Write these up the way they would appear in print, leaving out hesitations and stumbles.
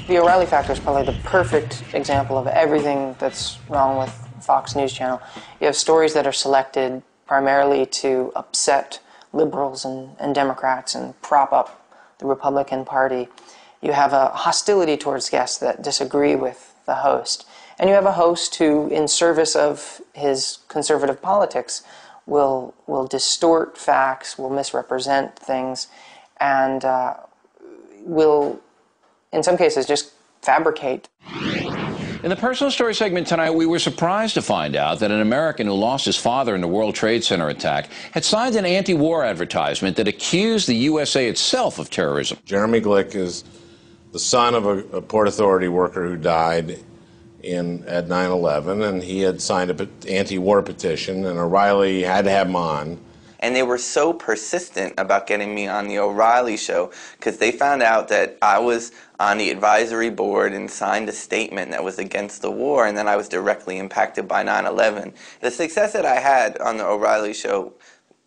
The O'Reilly Factor is probably the perfect example of everything that's wrong with Fox News Channel. You have stories that are selected primarily to upset liberals and Democrats and prop up the Republican Party. You have a hostility towards guests that disagree with the host. And you have a host who, in service of his conservative politics, will distort facts, will misrepresent things, and will, in some cases, just fabricate. In the personal story segment tonight, we were surprised to find out that an American who lost his father in the World Trade Center attack had signed an anti-war advertisement that accused the USA itself of terrorism. Jeremy Glick is the son of a Port Authority worker who died at 9/11, and he had signed an anti-war petition, and O'Reilly had to have him on. And they were so persistent about getting me on the O'Reilly show because they found out that I was on the advisory board and signed a statement that was against the war, and then I was directly impacted by 9/11. The success that I had on the O'Reilly show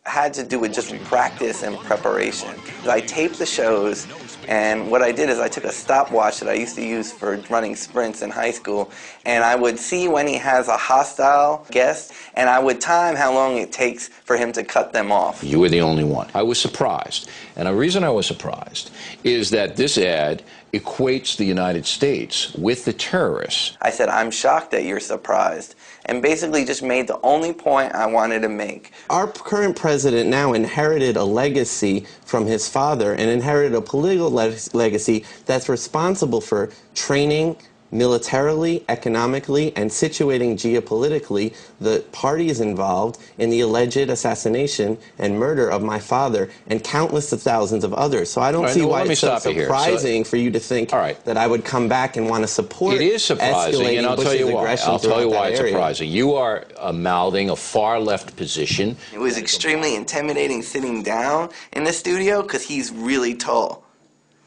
had to do with just practice and preparation. I taped the shows, and what I did is I took a stopwatch that I used to use for running sprints in high school, and I would see when he has a hostile guest, and I would time how long it takes for him to cut them off. You were the only one. I was surprised. And the reason I was surprised is that this ad equates the United States with the terrorists. I said, I'm shocked that you're surprised, and basically just made the only point I wanted to make. Our current president now inherited a legacy from his father and inherited a political legacy that's responsible for training militarily, economically, and situating geopolitically the parties involved in the alleged assassination and murder of my father and countless of thousands of others. So I don't see why it's so surprising for you to think that I would come back and want to support. It is surprising, and I'll tell you why. I'll tell you why it's surprising. You are mouthing a far-left position. It was extremely intimidating sitting down in the studio because he's really tall.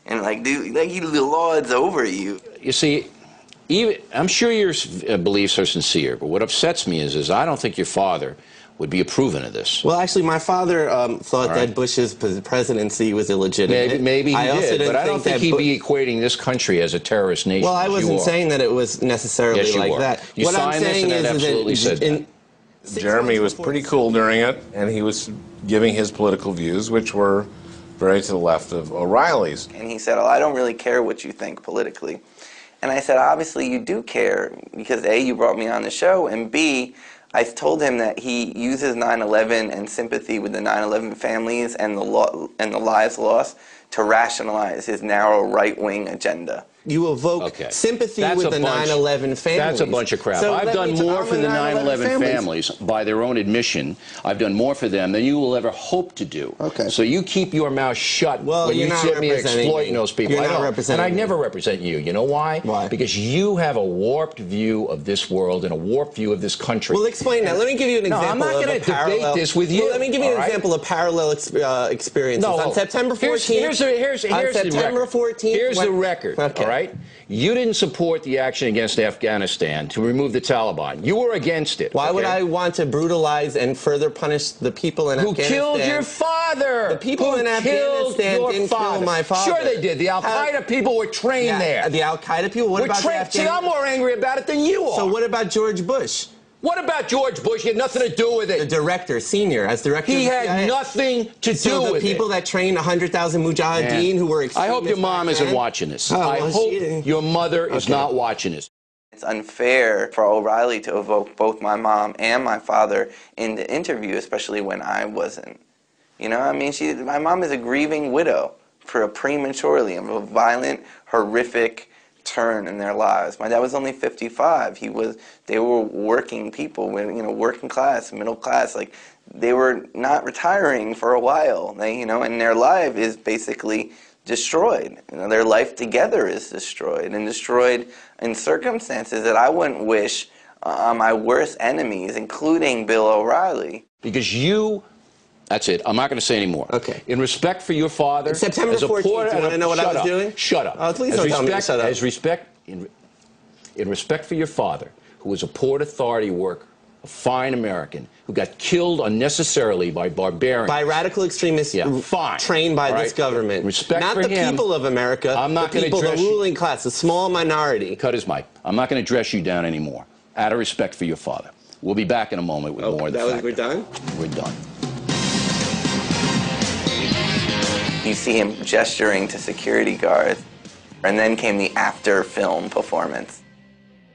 And he lords over you. You see, I'm sure your beliefs are sincere, but what upsets me is I don't think your father would be approving of this. Well, actually, my father thought that Bush's presidency was illegitimate. Maybe he did, but I don't think he'd be equating this country as a terrorist nation. Well, I wasn't saying that it was necessarily like that. You what I'm saying is absolutely said that. Jeremy was pretty cool during it, and he was giving his political views, which were very to the left of O'Reilly's. And he said, oh, I don't really care what you think politically. And I said, obviously you do care, because A, you brought me on the show, and B, I told him that he uses 9/11 and sympathy with the 9/11 families and the lives lost to rationalize his narrow right-wing agenda. You evoke sympathy with the 9/11 families. That's a bunch of crap. So I've done more for the 9/11 families, by their own admission. I've done more for them than you will ever hope to do. Okay. So you keep your mouth shut when you see me exploiting those people. You're not representing and I never represent you. You know why? Why? Because you have a warped view of this world and a warped view of this country. Well, explain that. Let me give you an example. I'm not going to debate this with you. Well, let me give you an example of parallel experiences. On September 14th. Here's the record. All right. You didn't support the action against Afghanistan to remove the Taliban. You were against it. Why would I want to brutalize and further punish the people in Afghanistan? Who killed your father? The people in Afghanistan didn't kill my father. Sure they did. The Al-Qaeda people were trained there. The Al-Qaeda people? What about the Afghanistan? See, I'm more angry about it than you are. So what about George Bush? What about George Bush? He had nothing to do with it. The director, senior, as director. He had nothing to do with it. So the people that trained 100,000 mujahideen who were extremists. I hope your mom isn't watching this. I hope your mother is not watching this. It's unfair for O'Reilly to evoke both my mom and my father in the interview, especially when I wasn't. You know, I mean, my mom is a grieving widow for a prematurely, of a violent, horrific turn in their lives. My dad was only 55. They were working people, working class, middle class. Like, they were not retiring for a while. And their life is basically destroyed. Their life together is destroyed, and destroyed in circumstances that I wouldn't wish on my worst enemies, including Bill O'Reilly. Because you. That's it. I'm not going to say any more. Okay. In respect for your father, September 14th, do you want to know what I was doing? Shut up. Oh, please don't tell me to shut up. In respect for your father, who was a Port Authority worker, a fine American who got killed unnecessarily by barbarians. By radical extremists fine. trained by All this government. Respect not for the him. people of America, I'm not the people, the ruling class, the small minority. Cut his mic. I'm not going to dress you down anymore, out of respect for your father. We'll be back in a moment with more of the Factor. We're done? We're done. You see him gesturing to security guards, and then came the after-film performance.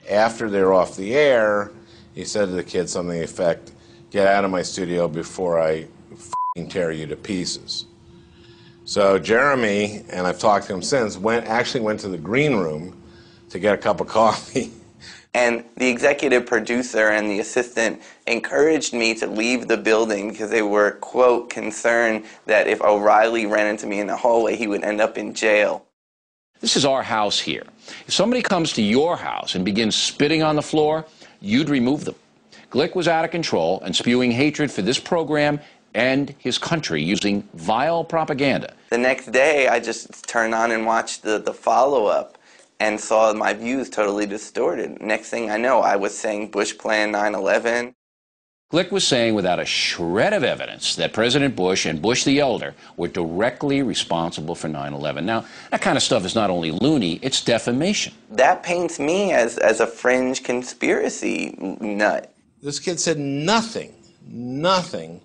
After they were off the air, he said to the kid something to the effect, "Get out of my studio before I f***ing tear you to pieces." So Jeremy, and I've talked to him since, actually went to the green room to get a cup of coffee. And the executive producer and the assistant encouraged me to leave the building because they were, quote, concerned that if O'Reilly ran into me in the hallway, he would end up in jail. This is our house here. If somebody comes to your house and begins spitting on the floor, you'd remove them. Glick was out of control and spewing hatred for this program and his country using vile propaganda. The next day, I just turned on and watched the follow-up and saw my views totally distorted. Next thing I know, I was saying Bush planned 9/11. Glick was saying without a shred of evidence that President Bush and Bush the elder were directly responsible for 9/11. Now, that kind of stuff is not only loony, it's defamation. That paints me as a fringe conspiracy nut. This kid said nothing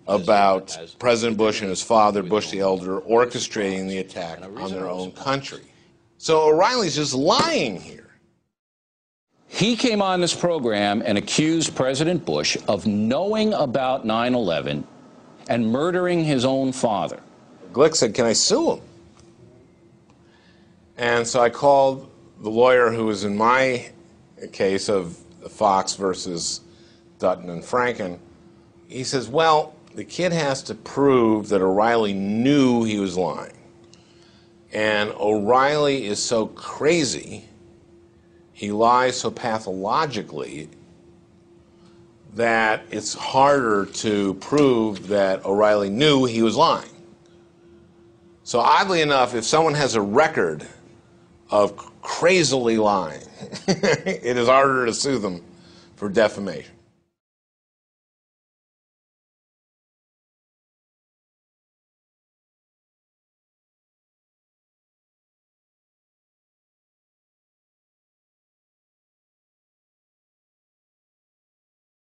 about President Bush and his father, Bush the elder, orchestrating the attack on their own country. So O'Reilly's just lying here. He came on this program and accused President Bush of knowing about 9/11 and murdering his own father. Glick said, "Can I sue him?" And so I called the lawyer who was in my case of Fox versus Dutton and Franken. He says, "Well, the kid has to prove that O'Reilly knew he was lying. And O'Reilly is so crazy, he lies so pathologically, that it's harder to prove that O'Reilly knew he was lying." So oddly enough, if someone has a record of crazily lying, it is harder to sue them for defamation.